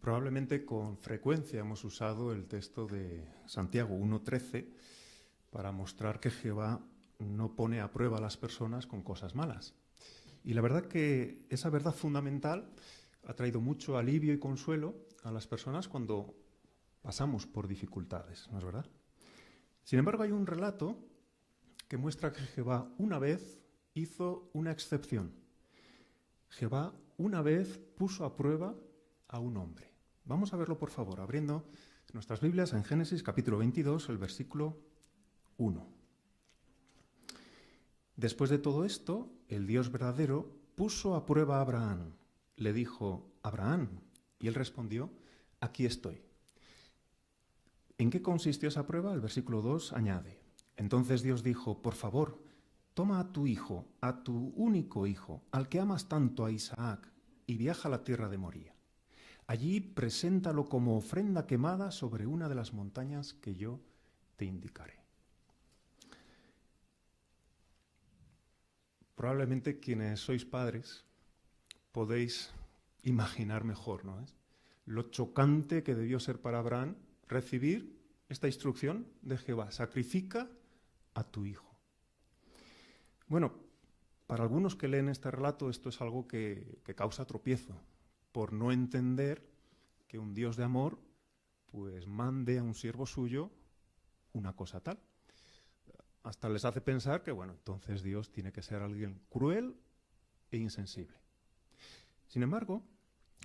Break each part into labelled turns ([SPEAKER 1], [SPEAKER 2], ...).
[SPEAKER 1] Probablemente con frecuencia hemos usado el texto de Santiago 1:13 para mostrar que Jehová no pone a prueba a las personas con cosas malas. Y la verdad que esa verdad fundamental ha traído mucho alivio y consuelo a las personas cuando pasamos por dificultades, ¿no es verdad? Sin embargo, hay un relato que muestra que Jehová una vez hizo una excepción. Jehová una vez puso a prueba a un hombre. Vamos a verlo, por favor, abriendo nuestras Biblias en Génesis capítulo 22, el versículo 1. Después de todo esto, el Dios verdadero puso a prueba a Abraham. Le dijo, Abraham, y él respondió, aquí estoy. ¿En qué consistió esa prueba? El versículo 2 añade, entonces Dios dijo, por favor, toma a tu hijo, a tu único hijo, al que amas tanto, a Isaac, y viaja a la tierra de Moría. Allí preséntalo como ofrenda quemada sobre una de las montañas que yo te indicaré. Probablemente quienes sois padres podéis imaginar mejor, ¿no es? Lo chocante que debió ser para Abraham recibir esta instrucción de Jehová, sacrifica a tu hijo. Bueno, para algunos que leen este relato esto es algo que causa tropiezo, por no entender que un Dios de amor pues mande a un siervo suyo una cosa tal. Hasta les hace pensar que, bueno, entonces Dios tiene que ser alguien cruel e insensible. Sin embargo,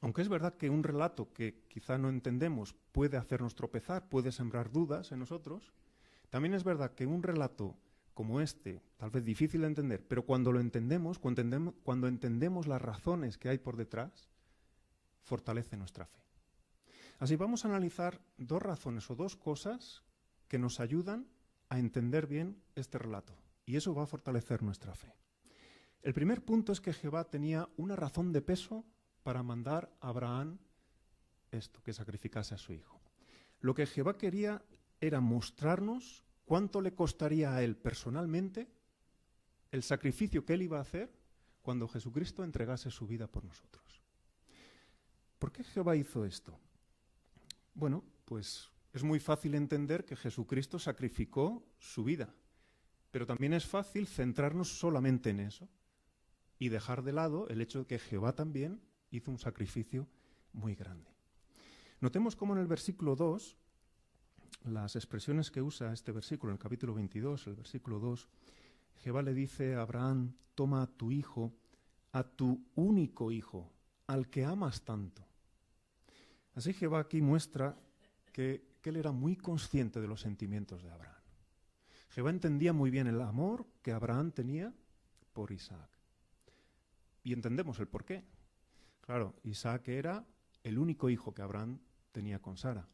[SPEAKER 1] aunque es verdad que un relato que quizá no entendemos puede hacernos tropezar, puede sembrar dudas en nosotros, también es verdad que un relato como este, tal vez difícil de entender, pero cuando lo entendemos, cuando entendemos las razones que hay por detrás, fortalece nuestra fe. Así vamos a analizar dos razones o dos cosas que nos ayudan a entender bien este relato, y eso va a fortalecer nuestra fe. El primer punto es que Jehová tenía una razón de peso para mandar a Abraham esto, que sacrificase a su hijo. Lo que Jehová quería era mostrarnos cuánto le costaría a él personalmente el sacrificio que él iba a hacer cuando Jesucristo entregase su vida por nosotros. ¿Por qué Jehová hizo esto? Bueno, pues es muy fácil entender que Jesucristo sacrificó su vida, pero también es fácil centrarnos solamente en eso y dejar de lado el hecho de que Jehová también hizo un sacrificio muy grande. Notemos cómo en el versículo 2, las expresiones que usa este versículo, en el capítulo 22, el versículo 2, Jehová le dice a Abraham, toma a tu hijo, a tu único hijo, al que amas tanto. Así Jehová aquí muestra que él era muy consciente de los sentimientos de Abraham. Jehová entendía muy bien el amor que Abraham tenía por Isaac. Y entendemos el porqué. Claro, Isaac era el único hijo que Abraham tenía con Sara.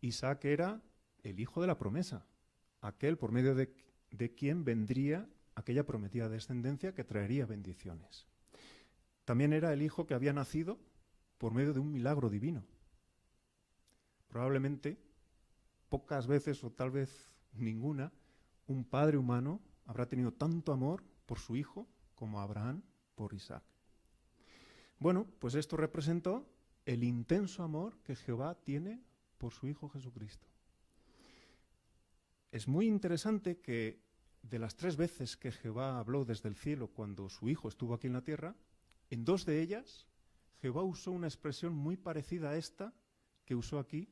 [SPEAKER 1] Isaac era el hijo de la promesa, aquel por medio de quien vendría aquella prometida descendencia que traería bendiciones. También era el hijo que había nacido por medio de un milagro divino. Probablemente, pocas veces o tal vez ninguna, un padre humano habrá tenido tanto amor por su hijo como Abraham por Isaac. Bueno, pues esto representó el intenso amor que Jehová tiene por su Hijo Jesucristo. Es muy interesante que de las 3 veces que Jehová habló desde el cielo cuando su Hijo estuvo aquí en la tierra, en 2 de ellas Jehová usó una expresión muy parecida a esta que usó aquí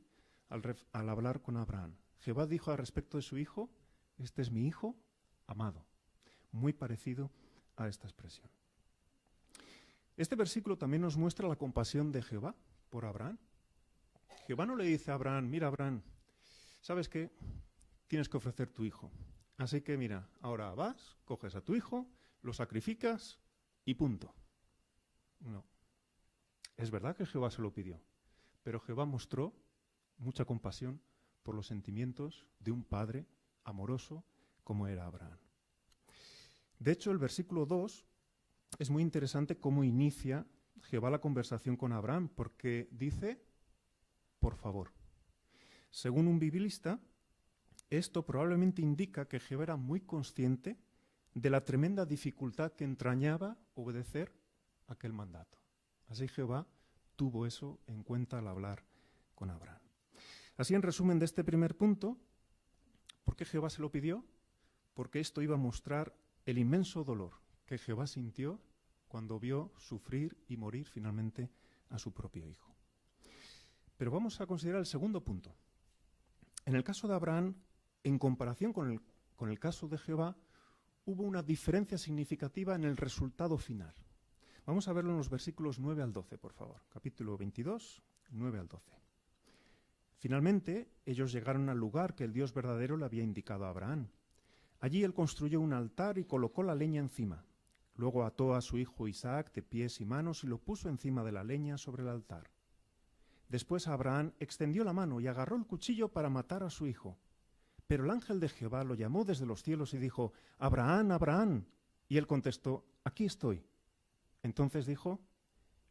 [SPEAKER 1] al hablar con Abraham. Jehová dijo al respecto de su Hijo, este es mi Hijo amado, muy parecido a esta expresión. Este versículo también nos muestra la compasión de Jehová por Abraham. Jehová no le dice a Abraham, mira Abraham, ¿sabes qué? Tienes que ofrecer tu hijo. Así que mira, ahora vas, coges a tu hijo, lo sacrificas y punto. No. Es verdad que Jehová se lo pidió, pero Jehová mostró mucha compasión por los sentimientos de un padre amoroso como era Abraham. De hecho, el versículo 2 es muy interesante cómo inicia Jehová la conversación con Abraham, porque dice, por favor. Según un biblista, esto probablemente indica que Jehová era muy consciente de la tremenda dificultad que entrañaba obedecer aquel mandato. Así Jehová tuvo eso en cuenta al hablar con Abraham. Así, en resumen de este primer punto, ¿por qué Jehová se lo pidió? Porque esto iba a mostrar el inmenso dolor que Jehová sintió cuando vio sufrir y morir finalmente a su propio hijo. Pero vamos a considerar el segundo punto. En el caso de Abraham, en comparación con el caso de Jehová, hubo una diferencia significativa en el resultado final. Vamos a verlo en los versículos 9 al 12, por favor. Capítulo 22, 9 al 12. Finalmente, ellos llegaron al lugar que el Dios verdadero le había indicado a Abraham. Allí él construyó un altar y colocó la leña encima. Luego ató a su hijo Isaac de pies y manos y lo puso encima de la leña sobre el altar. Después Abraham extendió la mano y agarró el cuchillo para matar a su hijo. Pero el ángel de Jehová lo llamó desde los cielos y dijo: «Abraham, Abraham». Y él contestó: «Aquí estoy». Entonces dijo: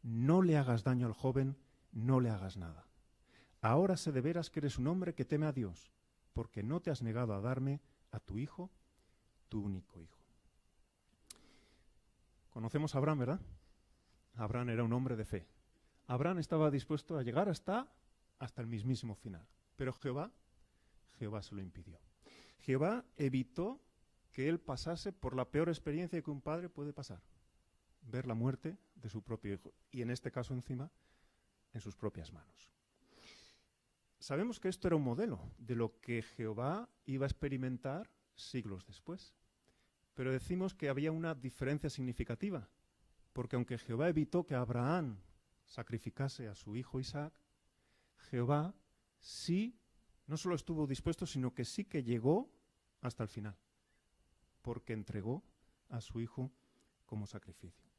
[SPEAKER 1] «No le hagas daño al joven, no le hagas nada. Ahora sé de veras que eres un hombre que teme a Dios, porque no te has negado a darme a tu hijo, tu único hijo». Conocemos a Abraham, ¿verdad? Abraham era un hombre de fe. Abraham estaba dispuesto a llegar hasta el mismísimo final. Pero Jehová se lo impidió. Jehová evitó que él pasase por la peor experiencia que un padre puede pasar: ver la muerte de su propio hijo, y en este caso encima en sus propias manos. Sabemos que esto era un modelo de lo que Jehová iba a experimentar siglos después, pero decimos que había una diferencia significativa, porque aunque Jehová evitó que Abraham sacrificase a su hijo Isaac, Jehová sí, no solo estuvo dispuesto, sino que sí que llegó hasta el final, porque entregó a su hijo como sacrificio.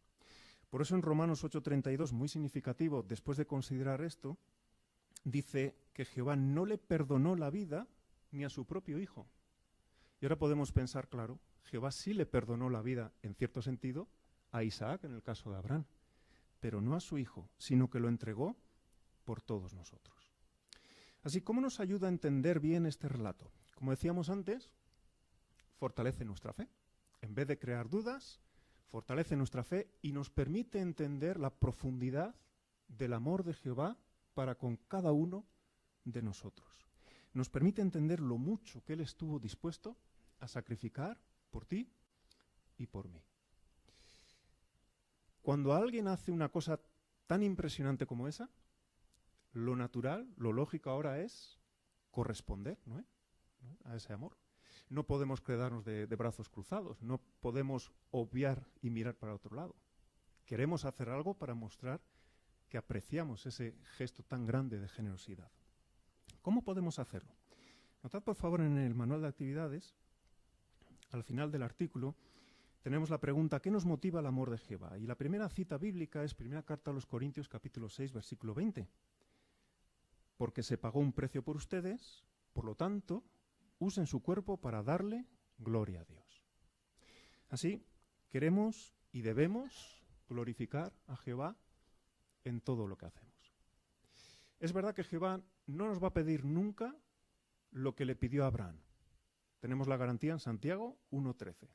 [SPEAKER 1] Por eso en Romanos 8:32, muy significativo, después de considerar esto, dice que Jehová no le perdonó la vida ni a su propio hijo. Y ahora podemos pensar, claro, Jehová sí le perdonó la vida, en cierto sentido, a Isaac en el caso de Abraham, pero no a su hijo, sino que lo entregó por todos nosotros. Así, ¿cómo nos ayuda a entender bien este relato? Como decíamos antes, fortalece nuestra fe. En vez de crear dudas, fortalece nuestra fe y nos permite entender la profundidad del amor de Jehová para con cada uno de nosotros. Nos permite entender lo mucho que Él estuvo dispuesto a sacrificar por ti y por mí. Cuando alguien hace una cosa tan impresionante como esa, lo natural, lo lógico ahora es corresponder, ¿no? A ese amor. No podemos quedarnos de brazos cruzados, no podemos obviar y mirar para otro lado. Queremos hacer algo para mostrar que apreciamos ese gesto tan grande de generosidad. ¿Cómo podemos hacerlo? Notad por favor en el manual de actividades, al final del artículo, tenemos la pregunta: ¿qué nos motiva el amor de Jehová? Y la primera cita bíblica es primera carta a los Corintios, capítulo 6, versículo 20. Porque se pagó un precio por ustedes, por lo tanto, usen su cuerpo para darle gloria a Dios. Así, queremos y debemos glorificar a Jehová en todo lo que hacemos. Es verdad que Jehová no nos va a pedir nunca lo que le pidió a Abraham. Tenemos la garantía en Santiago 1:13.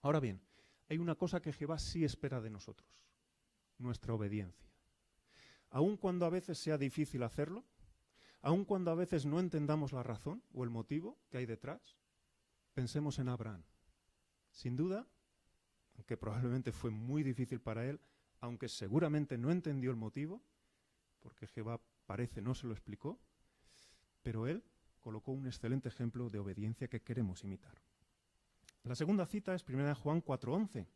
[SPEAKER 1] Ahora bien, hay una cosa que Jehová sí espera de nosotros: nuestra obediencia. Aun cuando a veces sea difícil hacerlo, aun cuando a veces no entendamos la razón o el motivo que hay detrás, pensemos en Abraham. Sin duda, aunque probablemente fue muy difícil para él, aunque seguramente no entendió el motivo, porque Jehová parece no se lo explicó, pero él colocó un excelente ejemplo de obediencia que queremos imitar. La segunda cita es 1 Juan 4:11.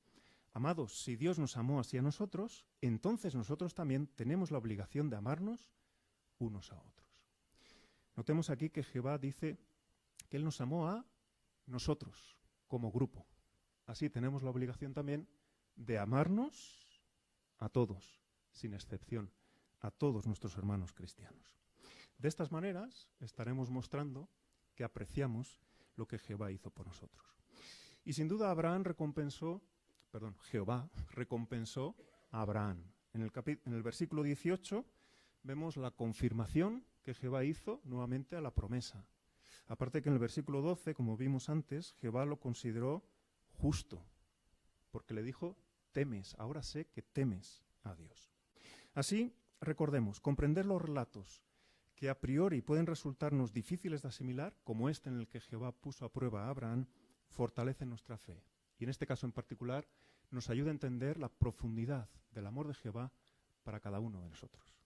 [SPEAKER 1] Amados, si Dios nos amó así a nosotros, entonces nosotros también tenemos la obligación de amarnos unos a otros. Notemos aquí que Jehová dice que Él nos amó a nosotros como grupo. Así tenemos la obligación también de amarnos a todos, sin excepción, a todos nuestros hermanos cristianos. De estas maneras estaremos mostrando que apreciamos lo que Jehová hizo por nosotros. Y sin duda Jehová recompensó a Abraham. En el versículo 18 vemos la confirmación que Jehová hizo nuevamente a la promesa. Aparte que en el versículo 12, como vimos antes, Jehová lo consideró justo, porque le dijo: temes, ahora sé que temes a Dios. Así, recordemos, comprender los relatos que a priori pueden resultarnos difíciles de asimilar, como este en el que Jehová puso a prueba a Abraham, fortalece nuestra fe. Y en este caso en particular nos ayuda a entender la profundidad del amor de Jehová para cada uno de nosotros.